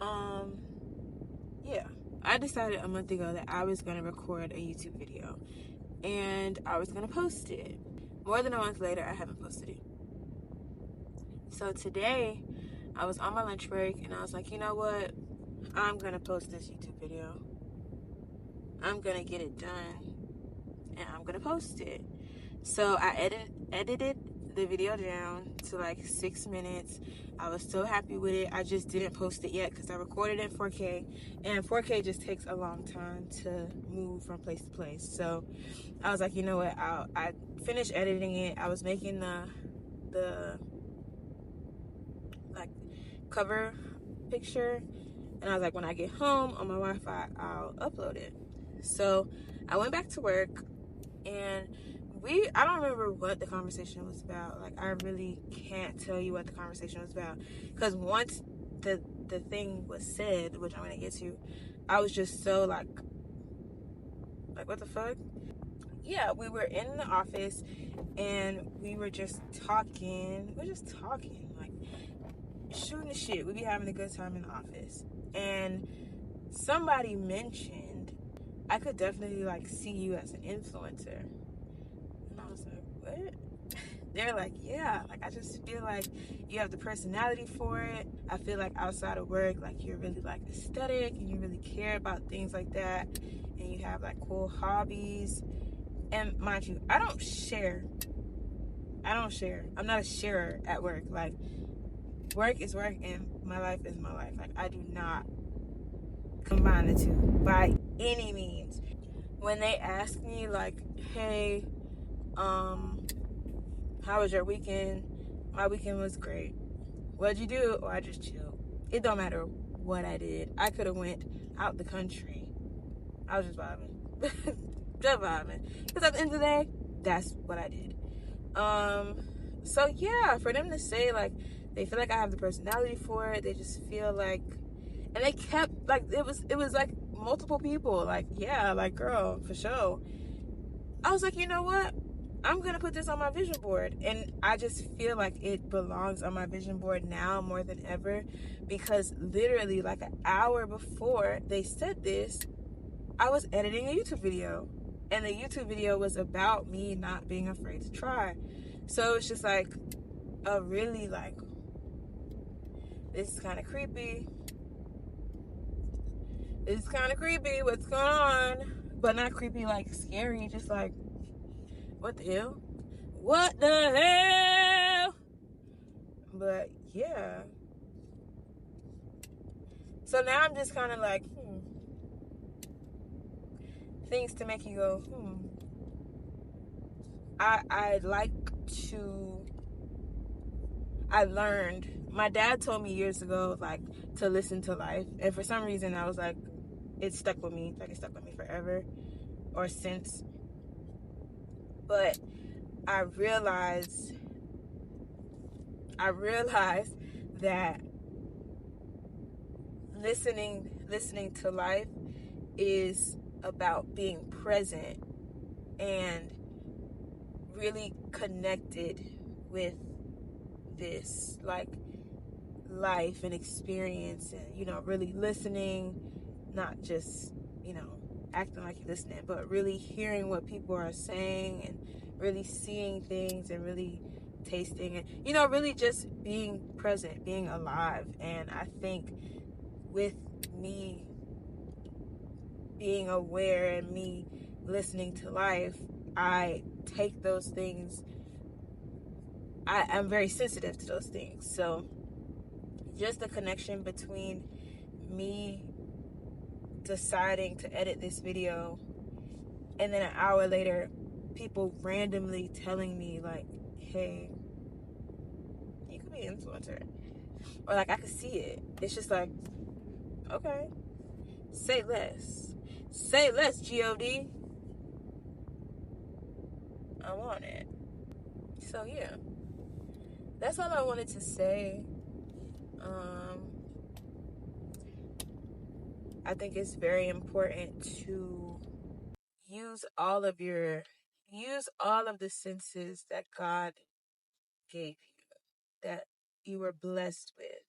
Um, yeah, I decided a month ago that I was gonna record a YouTube video and I was gonna post it. More than a month later, I haven't posted it. So today, I was on my lunch break and I was like, you know what? I'm gonna post this YouTube video. I'm gonna get it done and I'm gonna post it. So I edited the video down to like 6 minutes. I was so happy with it. I just didn't post it yet because I recorded in 4K, and 4K just takes a long time to move from place to place. So I was like, you know what? I finished editing it. I was making the like cover picture, and I was like, when I get home on my Wi-Fi, I'll upload it. So I went back to work, and I don't remember what the conversation was about. Like, I really can't tell you what the conversation was about, because once the thing was said, which I'm gonna get to, I was just so like what the fuck. Yeah, we were in the office and we were just talking. We're just talking, like shooting the shit. We be having a good time in the office, and somebody mentioned I could definitely like see you as an influencer. And I was like, what? They're like, yeah, like I just feel like you have the personality for it. I feel like outside of work, like you're really like aesthetic and you really care about things like that, and you have like cool hobbies. And mind you, I don't share. I'm not a sharer at work. Like, work is work and my life is my life. Like, I do not combine the two by any means. When they ask me like, hey, how was your weekend? My weekend was great. What'd you do? Or I just chilled. It don't matter what I did. I could have went out the country. I was just vibing. Just vibing. Because at the end of the day, that's what I did. So yeah, for them to say like they feel like I have the personality for it, they just feel like, and they kept like it was like multiple people like, yeah, like, girl, for sure. I was like, you know what, I'm gonna put this on my vision board, and I just feel like it belongs on my vision board now more than ever, because literally like an hour before they said this, I was editing a YouTube video, and the YouTube video was about me not being afraid to try. So it's just like a really like, this is kind of creepy. This is kind of creepy. What's going on? But not creepy like scary. Just like, what the hell? What the hell? But yeah. So now I'm just kind of like, things to make you go, I like to. I learned. My dad told me years ago, like, to listen to life, and for some reason, I was like, it stuck with me. Like, it stuck with me forever, or since. But I realized that listening to life is about being present and really connected with this like life and experience, and really listening, not just acting like you're listening, but really hearing what people are saying, and really seeing things, and really tasting, and really just being present, being alive. And I think with me being aware and me listening to life, I take those things, I'm very sensitive to those things. So just the connection between me deciding to edit this video, and then an hour later people randomly telling me like, hey, you could be an influencer, or like I could see it. It's just like, okay, say less. Say less, God. I want it. So yeah, that's all I wanted to say. I think it's very important to use all of the senses that God gave you, that you were blessed with.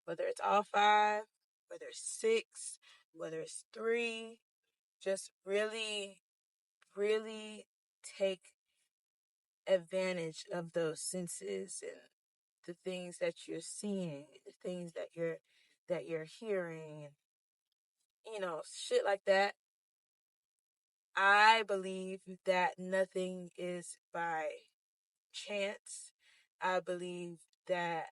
Whether it's all five, whether it's six, whether it's three, just really, really take advantage of those senses and the things that you're seeing, the things that you're hearing, and shit like that. I believe that nothing is by chance. I believe that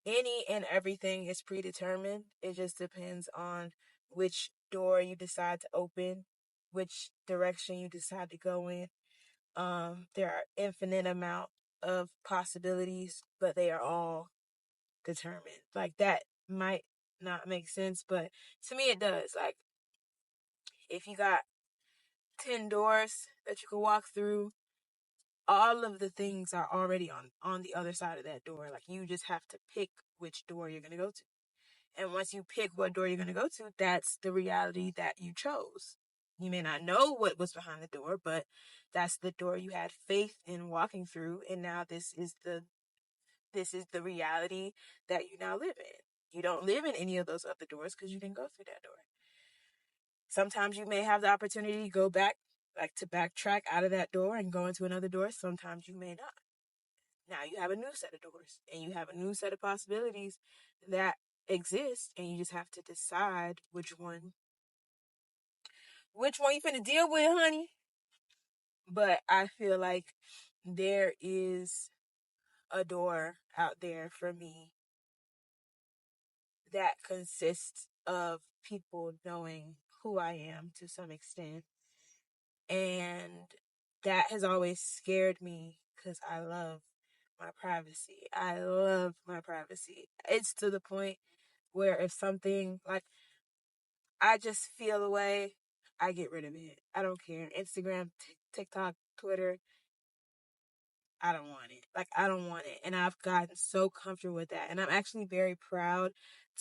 any and everything is predetermined. It just depends on which door you decide to open, which direction you decide to go in. There are infinite amount of possibilities, but they are all determined. Like, that might not make sense, but to me it does. Like, if you got 10 doors that you can walk through, all of the things are already on the other side of that door. Like, you just have to pick which door you're going to go to. And once you pick what door you're going to go to, that's the reality that you chose. You may not know what was behind the door, but that's the door you had faith in walking through, and now this is the reality that you now live in. You don't live in any of those other doors because you didn't go through that door. Sometimes you may have the opportunity to go back, like to backtrack out of that door and go into another door. Sometimes you may not. Now you have a new set of doors and you have a new set of possibilities that exist, and you just have to decide which one you finna deal with, honey. But I feel like there is a door out there for me that consists of people knowing who I am to some extent. And that has always scared me because I love my privacy. I love my privacy. It's to the point where if something, like, I just feel away, I get rid of it. I don't care. Instagram, TikTok, Twitter, I don't want it. Like, I don't want it. And I've gotten so comfortable with that. And I'm actually very proud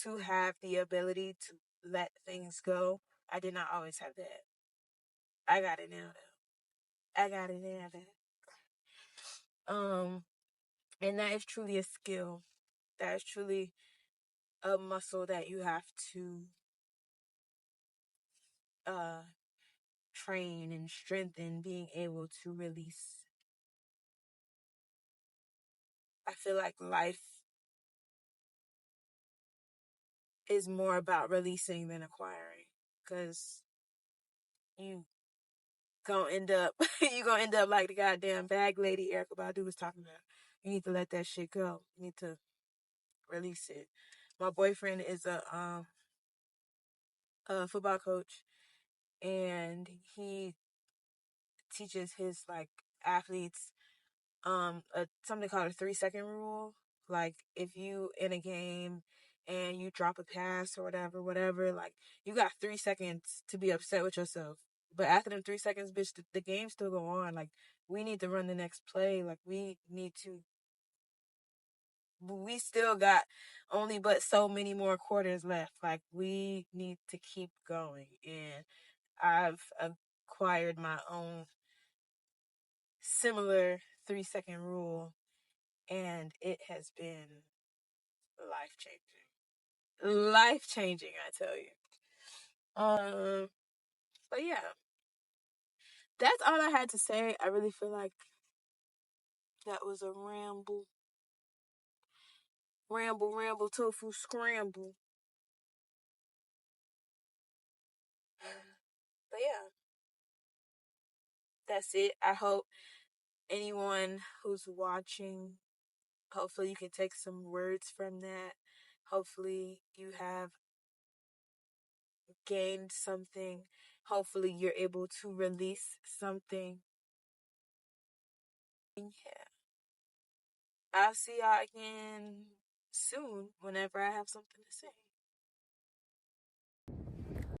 to have the ability to let things go. I did not always have that. I got it now, though. I got it now, though. And that is truly a skill. That is truly a muscle that you have to uh train and strengthen, being able to release. I feel like life is more about releasing than acquiring, because you you gonna end up like the goddamn bag lady Erica Badu was talking about. You need to let that shit go. You need to release it. My boyfriend is a football coach, and he teaches his like athletes something called a 3-second rule. Like, if you in a game and you drop a pass or whatever, like, you got 3 seconds to be upset with yourself. But after them 3 seconds, bitch, the game still go on. Like, we need to run the next play. Like, we still got only but so many more quarters left. Like, we need to keep going. And I've acquired my own similar 3-second rule, and it has been life changing. Life changing, I tell you. But yeah, that's all I had to say. I really feel like that was a ramble, tofu scramble. But yeah, that's it. I hope anyone who's watching, hopefully you can take some words from that. Hopefully you have gained something. Hopefully you're able to release something. And yeah, I'll see y'all again soon whenever I have something to say.